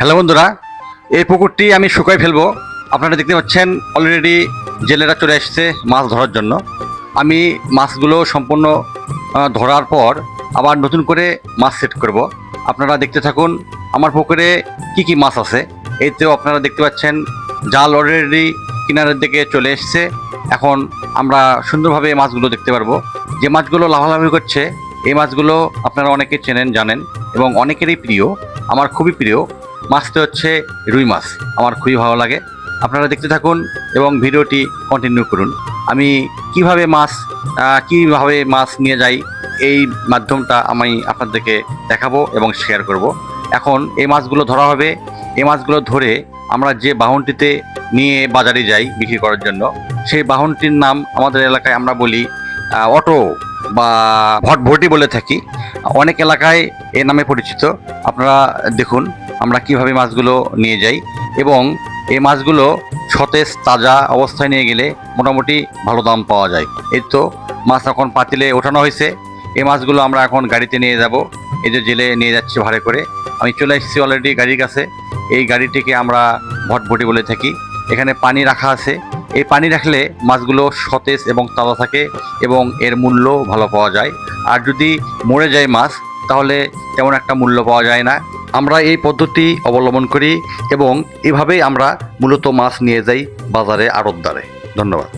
Hello বন্ধুরা, এই পুকুরটি আমি শুকাই ফেলবো। আপনারা দেখতে পাচ্ছেন অলরেডি জেলেরা চলে এসেছে মাছ ধরার জন্য। আমি মাছগুলো সম্পূর্ণ ধরার পর আবার নতুন করে মাছ সেট করব। আপনারা দেখতে থাকুন আমার পুকুরে কি কি মাছ আছে। এইতেও আপনারা দেখতে পাচ্ছেন জাল অলরেডি কিনারের দিকে চলে এসছে। এখন আমরা সুন্দরভাবে মাছগুলো দেখতে পারবো। যে মাছগুলো লাফালাফি করছে এই মাছগুলো আপনারা অনেকে চেনেন, জানেন এবং অনেকেরই প্রিয়। আমার খুবই প্রিয় মাছটি হচ্ছে রুই মাছ। আমার খুবই ভালো লাগে। আপনারা দেখতে থাকুন এবং ভিডিওটি কন্টিনিউ করুন। আমি কিভাবে মাছ নিয়ে যাই এই মাধ্যমটা আমি আপনাদেরকে দেখাবো এবং শেয়ার করব। এখন এই মাছগুলো ধরা হবে। এই মাছগুলো ধরে আমরা যে বাহনটিতে নিয়ে বাজারে যাই বিক্রি করার জন্য, সেই বাহনটির নাম আমাদের এলাকায় আমরা বলি অটো বা ভটভটি বলে থাকি। অনেক এলাকায় এ নামে পরিচিত। আপনারা দেখুন আমরা কিভাবে মাছগুলো নিয়ে যাই এবং এই মাছগুলো সতেজ তাজা অবস্থায় নিয়ে গেলে মোটামুটি ভালো দাম পাওয়া যায়। এই তো মাছ এখন পাতিলে ওঠানো হয়েছে। এই মাছগুলো আমরা এখন গাড়িতে নিয়ে যাব। এই যে জেলে নিয়ে যাচ্ছি ভাড়ে করে। আমি চলে এসেছি অলরেডি গাড়ির কাছে। এই গাড়িটিকে আমরা ভটভটি বলে থাকি। এখানে পানি রাখা আছে। এই পানি রাখলে মাছগুলো সতেজ এবং তাজা থাকে এবং এর মূল্য ভালো পাওয়া যায়। আর যদি মরে যায় মাছ তাহলে তেমন একটা মূল্য পাওয়া যায় না। আমরা এই পদ্ধতি অবলম্বন করি এবং এভাবেই আমরা মূলত মাছ নিয়ে যাই বাজারে, আড়তদারে। ধন্যবাদ।